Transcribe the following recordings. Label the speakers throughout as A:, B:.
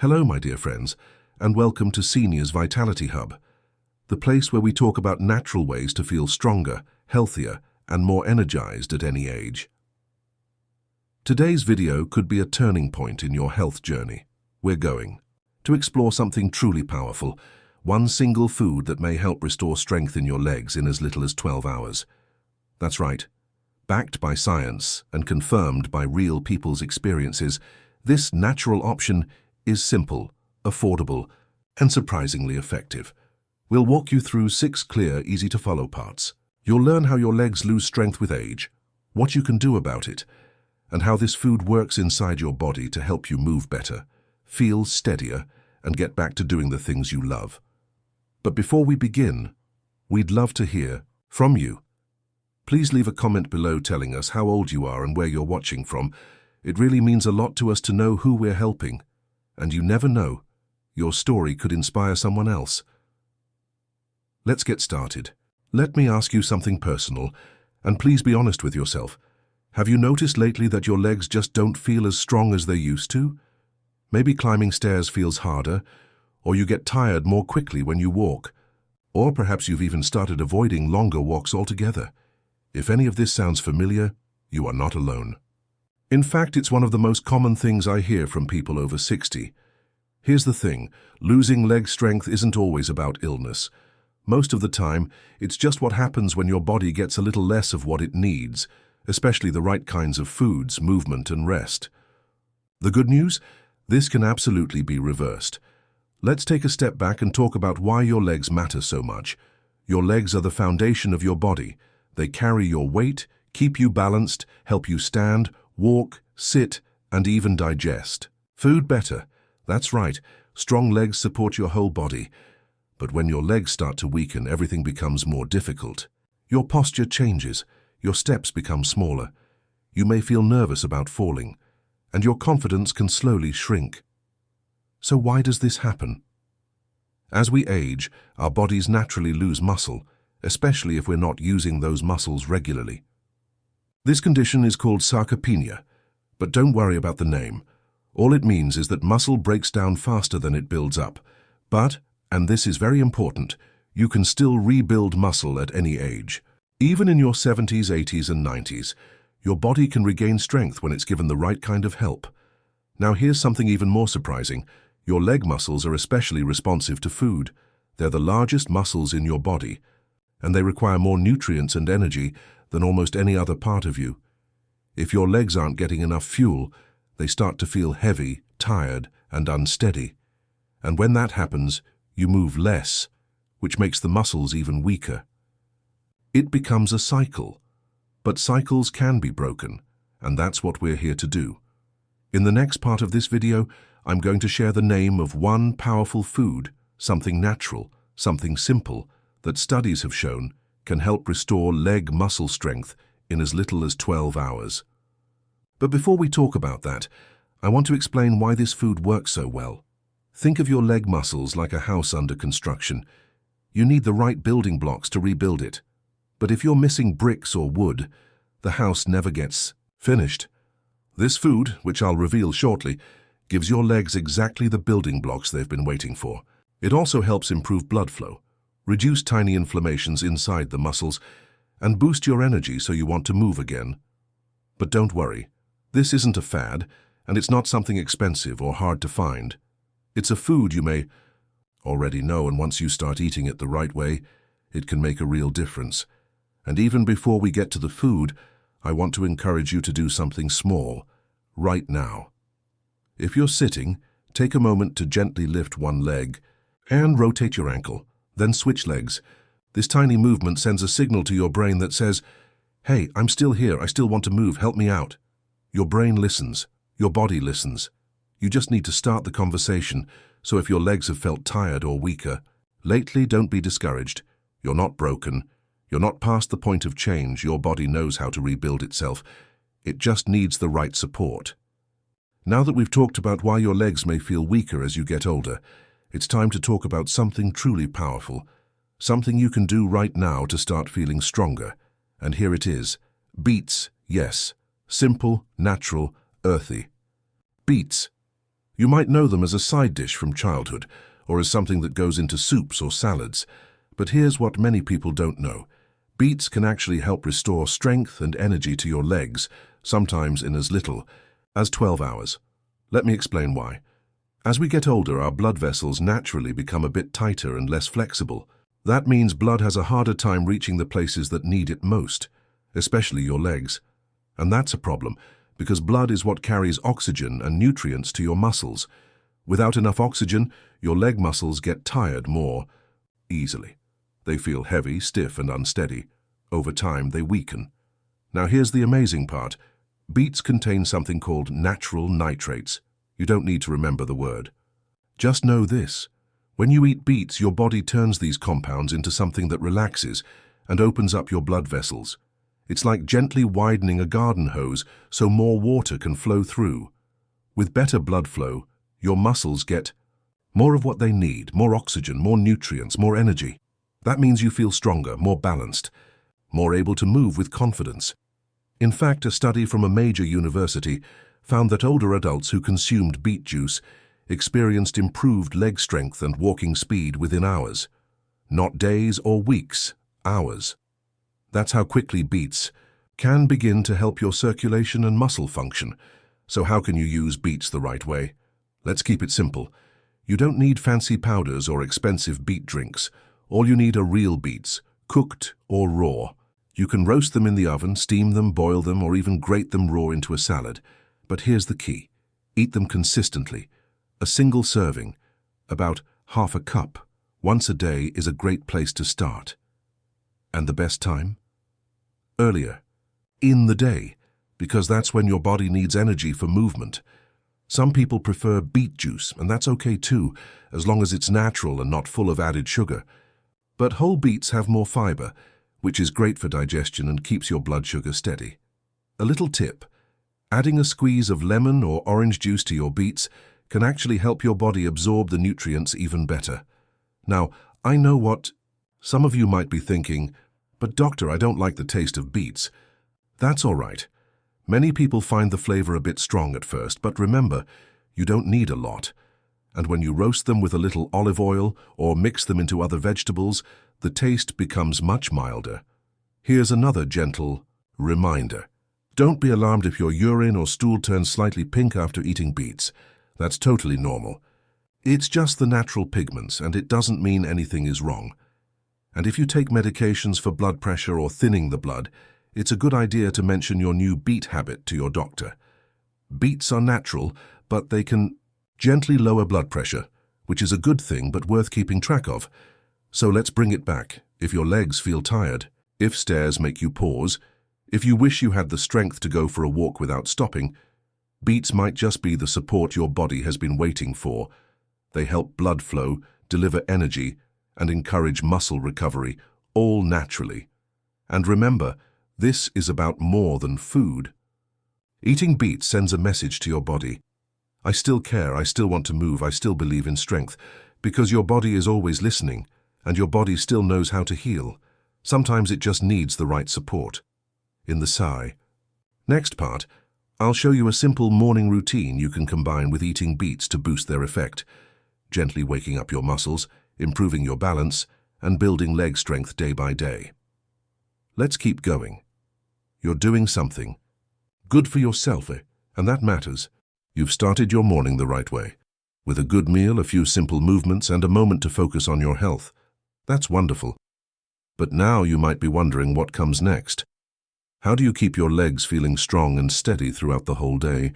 A: Hello, my dear friends, and welcome to Seniors Vitality Hub, the place where we talk about natural ways to feel stronger, healthier, and more energized at any age. Today's video could be a turning point in your health journey. We're going to explore something truly powerful, one single food that may help restore strength in your legs in as little as 12 hours. That's right. Backed by science and confirmed by real people's experiences, this natural option is simple, affordable, and surprisingly effective. We'll walk you through 6 clear, easy-to-follow parts. You'll learn how your legs lose strength with age, what you can do about it, and how this food works inside your body to help you move better, feel steadier, and get back to doing the things you love. But before we begin, we'd love to hear from you. Please leave a comment below telling us how old you are and where you're watching from. It really means a lot to us to know who we're helping. And you never know, your story could inspire someone else. Let's get started. Let me ask you something personal, and please be honest with yourself. Have you noticed lately that your legs just don't feel as strong as they used to? Maybe climbing stairs feels harder, or you get tired more quickly when you walk, or perhaps you've even started avoiding longer walks altogether. If any of this sounds familiar, you are not alone. In fact, it's one of the most common things I hear from people over 60. Here's the thing, losing leg strength isn't always about illness. Most of the time, it's just what happens when your body gets a little less of what it needs, especially the right kinds of foods, movement, and rest. The good news? This can absolutely be reversed. Let's take a step back and talk about why your legs matter so much. Your legs are the foundation of your body. They carry your weight, keep you balanced, help you stand, walk, sit, and even digest. Food better. That's right, strong legs support your whole body. But when your legs start to weaken, everything becomes more difficult. Your posture changes, your steps become smaller. You may feel nervous about falling, and your confidence can slowly shrink. So why does this happen? As we age, our bodies naturally lose muscle, especially if we're not using those muscles regularly. This condition is called sarcopenia, but don't worry about the name. All it means is that muscle breaks down faster than it builds up. But, and this is very important, you can still rebuild muscle at any age. Even in your 70s, 80s, and 90s, your body can regain strength when it's given the right kind of help. Now here's something even more surprising. Your leg muscles are especially responsive to food. They're the largest muscles in your body, and they require more nutrients and energy than almost any other part of you. If your legs aren't getting enough fuel, they start to feel heavy, tired, and unsteady. And when that happens, you move less, which makes the muscles even weaker. It becomes a cycle, but cycles can be broken, and that's what we're here to do. In the next part of this video, I'm going to share the name of one powerful food, something natural, something simple, that studies have shown can help restore leg muscle strength in as little as 12 hours. But before we talk about that, I want to explain why this food works so well. Think of your leg muscles like a house under construction. You need the right building blocks to rebuild it. But if you're missing bricks or wood, the house never gets finished. This food, which I'll reveal shortly, gives your legs exactly the building blocks they've been waiting for. It also helps improve blood flow, reduce tiny inflammations inside the muscles, and boost your energy so you want to move again. But don't worry, this isn't a fad, and it's not something expensive or hard to find. It's a food you may already know, and once you start eating it the right way, it can make a real difference. And even before we get to the food, I want to encourage you to do something small, right now. If you're sitting, take a moment to gently lift one leg and rotate your ankle. Then switch legs. This tiny movement sends a signal to your brain that says, "Hey, I'm still here, I still want to move, help me out." Your brain listens, your body listens. You just need to start the conversation, so if your legs have felt tired or weaker, lately, don't be discouraged. You're not broken. You're not past the point of change. Your body knows how to rebuild itself. It just needs the right support. Now that we've talked about why your legs may feel weaker as you get older, it's time to talk about something truly powerful, something you can do right now to start feeling stronger. And here it is. Beets, yes. Simple, natural, earthy. Beets. You might know them as a side dish from childhood, or as something that goes into soups or salads. But here's what many people don't know. Beets can actually help restore strength and energy to your legs, sometimes in as little as 12 hours. Let me explain why. As we get older, our blood vessels naturally become a bit tighter and less flexible. That means blood has a harder time reaching the places that need it most, especially your legs. And that's a problem, because blood is what carries oxygen and nutrients to your muscles. Without enough oxygen, your leg muscles get tired more easily. They feel heavy, stiff, and unsteady. Over time, they weaken. Now here's the amazing part. Beets contain something called natural nitrates. You don't need to remember the word. Just know this. When you eat beets, your body turns these compounds into something that relaxes and opens up your blood vessels. It's like gently widening a garden hose so more water can flow through. With better blood flow, your muscles get more of what they need, more oxygen, more nutrients, more energy. That means you feel stronger, more balanced, more able to move with confidence. In fact, a study from a major university found that older adults who consumed beet juice experienced improved leg strength and walking speed within hours. Not days or weeks, hours. That's how quickly beets can begin to help your circulation and muscle function. So how can you use beets the right way? Let's keep it simple. You don't need fancy powders or expensive beet drinks. All you need are real beets, cooked or raw. You can roast them in the oven, steam them, boil them, or even grate them raw into a salad. But here's the key. Eat them consistently. A single serving, about half a cup, once a day is a great place to start. And the best time? Earlier. In the day, because that's when your body needs energy for movement. Some people prefer beet juice, and that's okay too, as long as it's natural and not full of added sugar. But whole beets have more fiber, which is great for digestion and keeps your blood sugar steady. A little tip. Adding a squeeze of lemon or orange juice to your beets can actually help your body absorb the nutrients even better. Now, I know what some of you might be thinking, but doctor, I don't like the taste of beets. That's all right. Many people find the flavor a bit strong at first, but remember, you don't need a lot. And when you roast them with a little olive oil or mix them into other vegetables, the taste becomes much milder. Here's another gentle reminder. Don't be alarmed if your urine or stool turns slightly pink after eating beets. That's totally normal. It's just the natural pigments, and it doesn't mean anything is wrong. And if you take medications for blood pressure or thinning the blood, it's a good idea to mention your new beet habit to your doctor. Beets are natural, but they can gently lower blood pressure, which is a good thing but worth keeping track of. So let's bring it back. If your legs feel tired, if stairs make you pause, if you wish you had the strength to go for a walk without stopping, beets might just be the support your body has been waiting for. They help blood flow, deliver energy, and encourage muscle recovery, all naturally. And remember, this is about more than food. Eating beets sends a message to your body. I still care, I still want to move, I still believe in strength, because your body is always listening, and your body still knows how to heal. Sometimes it just needs the right support. In the sigh. Next part, I'll show you a simple morning routine you can combine with eating beets to boost their effect, gently waking up your muscles, improving your balance, and building leg strength day by day. Let's keep going. You're doing something good for yourself, and that matters. You've started your morning the right way, with a good meal, a few simple movements, and a moment to focus on your health. That's wonderful. But now you might be wondering what comes next. How do you keep your legs feeling strong and steady throughout the whole day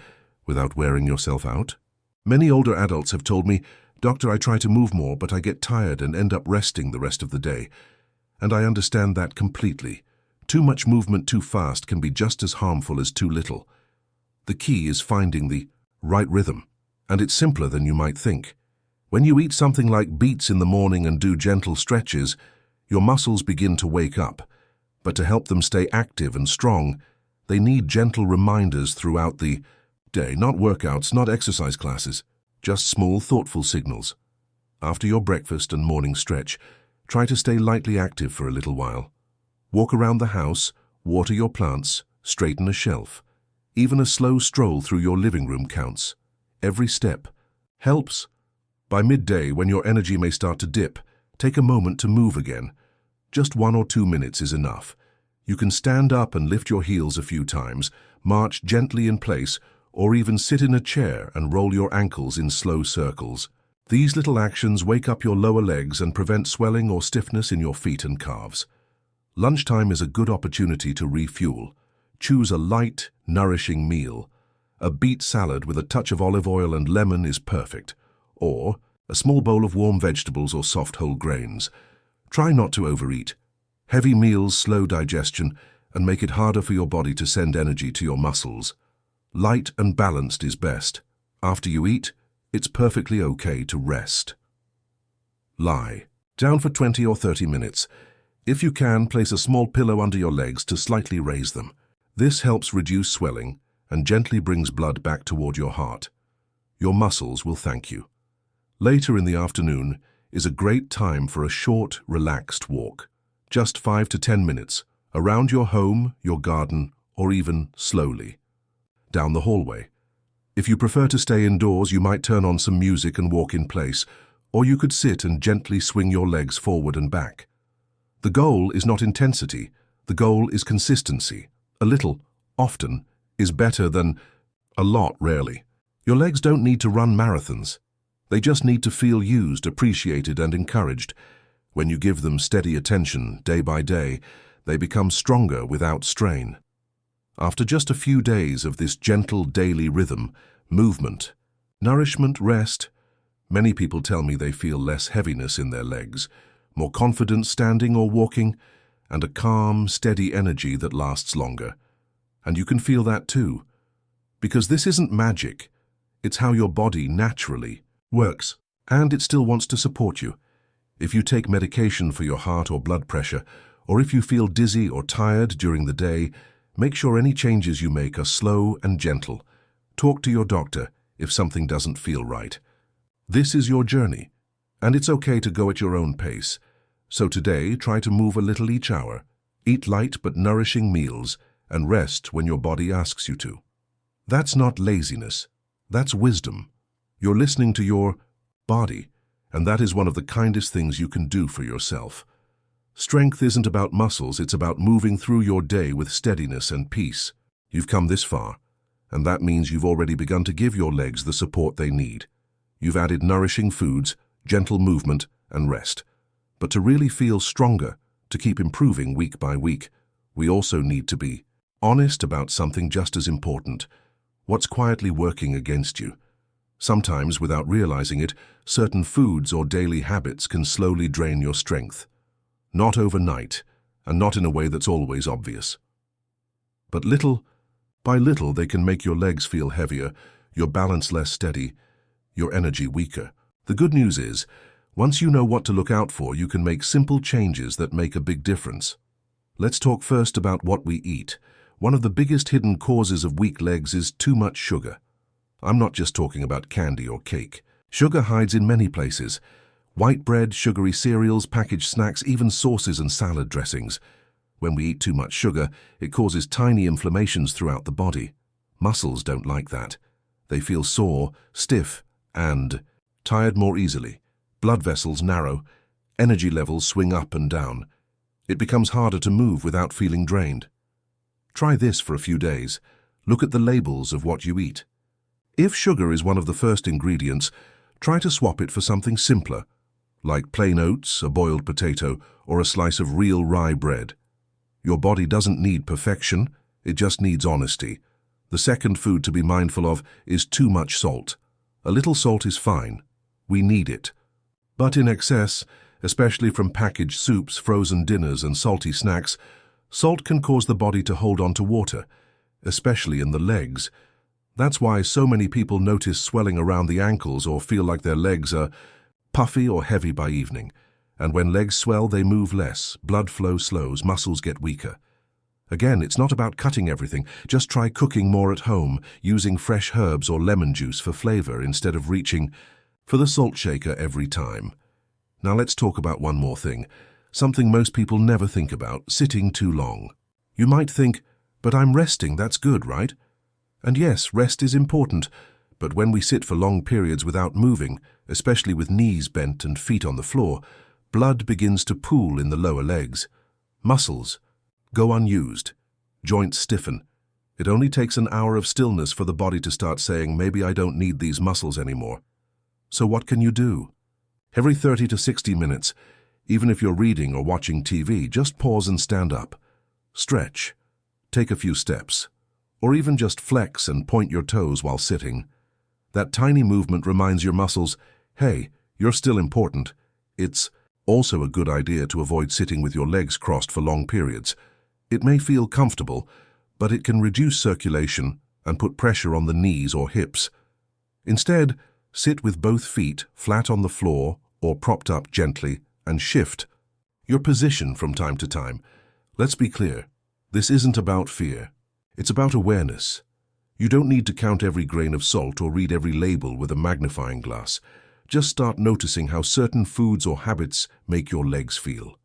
A: without wearing yourself out? Many older adults have told me, "Doctor, I try to move more, but I get tired and end up resting the rest of the day." And I understand that completely. Too much movement too fast can be just as harmful as too little. The key is finding the right rhythm, and it's simpler than you might think. When you eat something like beets in the morning and do gentle stretches, your muscles begin to wake up. But to help them stay active and strong, they need gentle reminders throughout the day, not workouts, not exercise classes, just small, thoughtful signals. After your breakfast and morning stretch, try to stay lightly active for a little while. Walk around the house, water your plants, straighten a shelf. Even a slow stroll through your living room counts. Every step, Helps. By midday, when your energy may start to dip, take a moment to move again. Just 1 or 2 minutes is enough. You can stand up and lift your heels a few times, march gently in place, or even sit in a chair and roll your ankles in slow circles. These little actions wake up your lower legs and prevent swelling or stiffness in your feet and calves. Lunchtime is a good opportunity to refuel. Choose a light, nourishing meal. A beet salad with a touch of olive oil and lemon is perfect. Or a small bowl of warm vegetables or soft whole grains. Try not to overeat. Heavy meals slow digestion and make it harder for your body to send energy to your muscles. Light and balanced is best. After you eat, it's perfectly okay to rest. Lie down for 20 or 30 minutes. If you can, place a small pillow under your legs to slightly raise them. This helps reduce swelling and gently brings blood back toward your heart. Your muscles will thank you. Later in the afternoon is a great time for a short, relaxed walk. Just 5 to 10 minutes, around your home, your garden, or even slowly. Down the hallway. If you prefer to stay indoors, you might turn on some music and walk in place, or you could sit and gently swing your legs forward and back. The goal is not intensity, the goal is consistency. A little, often, is better than a lot, rarely. Your legs don't need to run marathons. They just need to feel used, appreciated, and encouraged. When you give them steady attention, day by day, they become stronger without strain. After just a few days of this gentle daily rhythm, movement, nourishment, rest, many people tell me they feel less heaviness in their legs, more confidence standing or walking, and a calm, steady energy that lasts longer. And you can feel that too. Because this isn't magic. It's how your body naturally works. And it still wants to support you. If you take medication for your heart or blood pressure, or if you feel dizzy or tired during the day, make sure any changes you make are slow and gentle. Talk to your doctor if something doesn't feel right. This is your journey, and it's okay to go at your own pace. So today, try to move a little each hour, eat light but nourishing meals, and rest when your body asks you to. That's not laziness. That's wisdom. You're listening to your body, and that is one of the kindest things you can do for yourself. Strength isn't about muscles, it's about moving through your day with steadiness and peace. You've come this far, and that means you've already begun to give your legs the support they need. You've added nourishing foods, gentle movement, and rest. But to really feel stronger, to keep improving week by week, we also need to be honest about something just as important: what's quietly working against you. Sometimes, without realizing it, certain foods or daily habits can slowly drain your strength. Not overnight, and not in a way that's always obvious. But little by little, they can make your legs feel heavier, your balance less steady, your energy weaker. The good news is, once you know what to look out for, you can make simple changes that make a big difference. Let's talk first about what we eat. One of the biggest hidden causes of weak legs is too much sugar. I'm not just talking about candy or cake. Sugar hides in many places. White bread, sugary cereals, packaged snacks, even sauces and salad dressings. When we eat too much sugar, it causes tiny inflammations throughout the body. Muscles don't like that. They feel sore, stiff, and tired more easily. Blood vessels narrow. Energy levels swing up and down. It becomes harder to move without feeling drained. Try this for a few days. Look at the labels of what you eat. If sugar is one of the first ingredients, try to swap it for something simpler, like plain oats, a boiled potato, or a slice of real rye bread. Your body doesn't need perfection, it just needs honesty. The second food to be mindful of is too much salt. A little salt is fine. We need it. But in excess, especially from packaged soups, frozen dinners, and salty snacks, salt can cause the body to hold on to water, especially in the legs. That's why so many people notice swelling around the ankles or feel like their legs are puffy or heavy by evening. And when legs swell, they move less, blood flow slows, muscles get weaker. Again, it's not about cutting everything. Just try cooking more at home, using fresh herbs or lemon juice for flavor instead of reaching for the salt shaker every time. Now let's talk about one more thing, something most people never think about: sitting too long. You might think, but I'm resting, that's good, right? And yes, rest is important, But when we sit for long periods without moving, especially with knees bent and feet on the floor, blood begins to pool in the lower legs. Muscles go unused. Joints stiffen. It only takes an hour of stillness for the body to start saying, maybe I don't need these muscles anymore. So what can you do? Every 30 to 60 minutes, even if you're reading or watching TV, just pause and stand up. Stretch. Take a few steps. Or even just flex and point your toes while sitting. That tiny movement reminds your muscles, hey, you're still important. It's also a good idea to avoid sitting with your legs crossed for long periods. It may feel comfortable, but it can reduce circulation and put pressure on the knees or hips. Instead, sit with both feet flat on the floor or propped up gently and shift your position from time to time. Let's be clear, this isn't about fear. It's about awareness. You don't need to count every grain of salt or read every label with a magnifying glass. Just start noticing how certain foods or habits make your legs feel.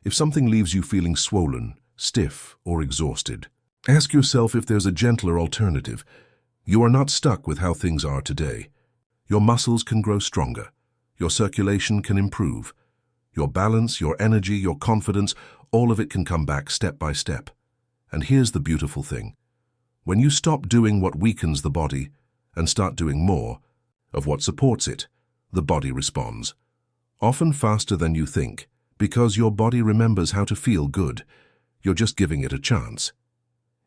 A: If something leaves you feeling swollen, stiff, or exhausted, ask yourself if there's a gentler alternative. You are not stuck with how things are today. Your muscles can grow stronger. Your circulation can improve. Your balance, your energy, your confidence, all of it can come back step by step. And here's the beautiful thing. When you stop doing what weakens the body and start doing more of what supports it, the body responds. Often faster than you think, because your body remembers how to feel good. You're just giving it a chance.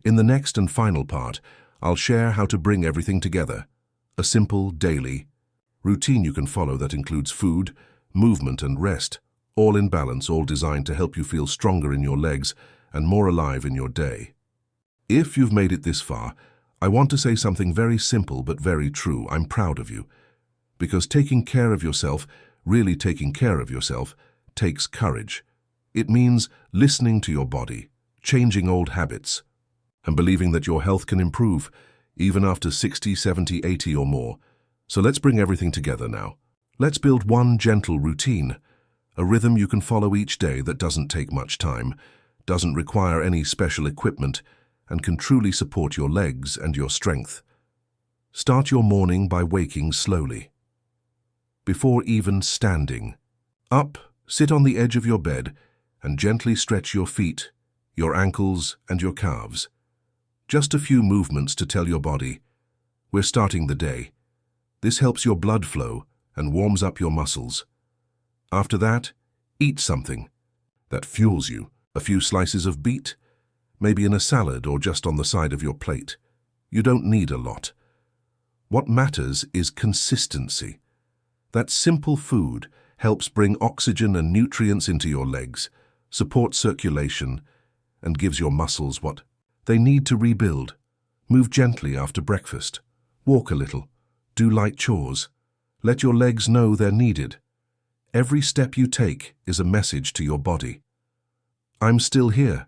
A: In the next and final part, I'll share how to bring everything together. A simple, daily routine you can follow that includes food, movement and rest, all in balance, all designed to help you feel stronger in your legs and more alive in your day. If you've made it this far, I want to say something very simple but very true. I'm proud of you. Because taking care of yourself, really taking care of yourself, takes courage. It means listening to your body, changing old habits, and believing that your health can improve, even after 60, 70, 80 or more. So let's bring everything together now. Let's build one gentle routine, a rhythm you can follow each day that doesn't take much time, doesn't require any special equipment, and can truly support your legs and your strength. Start your morning by waking slowly. Before even standing. Up, sit on the edge of your bed and gently stretch your feet, your ankles and your calves. Just a few movements to tell your body, we're starting the day. This helps your blood flow and warms up your muscles. After that, eat something that fuels you. A few slices of beet, maybe in a salad or just on the side of your plate. You don't need a lot. What matters is consistency. That simple food helps bring oxygen and nutrients into your legs, supports circulation, and gives your muscles what they need to rebuild. Move gently after breakfast. Walk a little. Do light chores. Let your legs know they're needed. Every step you take is a message to your body. I'm still here.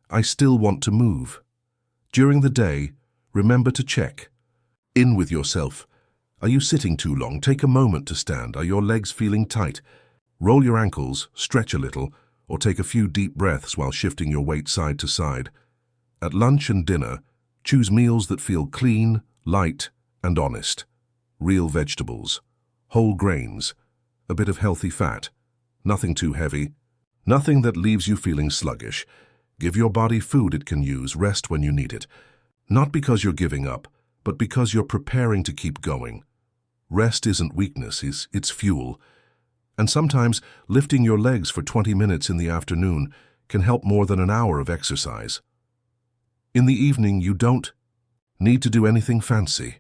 A: I still want to move. During the day, remember to check in with yourself. Are you sitting too long? Take a moment to stand. Are your legs feeling tight? Roll your ankles, stretch a little, or take a few deep breaths while shifting your weight side to side. At lunch and dinner, choose meals that feel clean, light, and honest. Real vegetables, whole grains, a bit of healthy fat, nothing too heavy, nothing that leaves you feeling sluggish. Give your body food it can use, rest when you need it. Not because you're giving up, but because you're preparing to keep going. Rest isn't weakness, it's fuel. And sometimes lifting your legs for 20 minutes in the afternoon can help more than an hour of exercise. In the evening, you don't need to do anything fancy.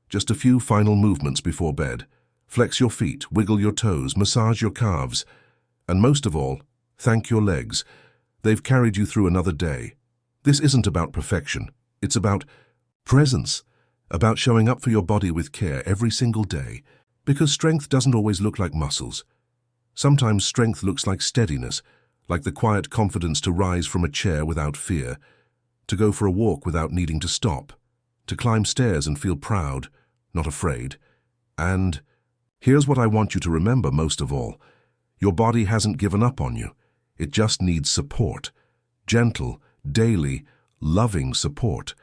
A: Just a few final movements before bed. Flex your feet, wiggle your toes, massage your calves. And most of all, thank your legs. They've carried you through another day. This isn't about perfection. It's about presence, about showing up for your body with care every single day. Because strength doesn't always look like muscles. Sometimes strength looks like steadiness, like the quiet confidence to rise from a chair without fear, to go for a walk without needing to stop, to climb stairs and feel proud, not afraid. And here's what I want you to remember most of all. Your body hasn't given up on you. It just needs support. Gentle, daily, loving support.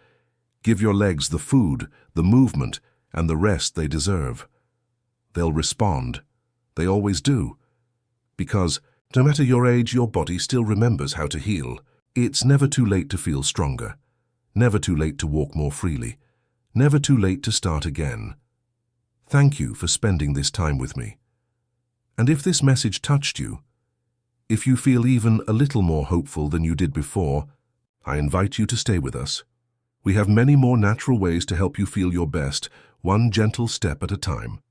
A: Give your legs the food, the movement, and the rest they deserve. They'll respond. They always do. Because, no matter your age, your body still remembers how to heal. It's never too late to feel stronger. Never too late to walk more freely. Never too late to start again. Thank you for spending this time with me. And if this message touched you, if you feel even a little more hopeful than you did before, I invite you to stay with us. We have many more natural ways to help you feel your best, one gentle step at a time.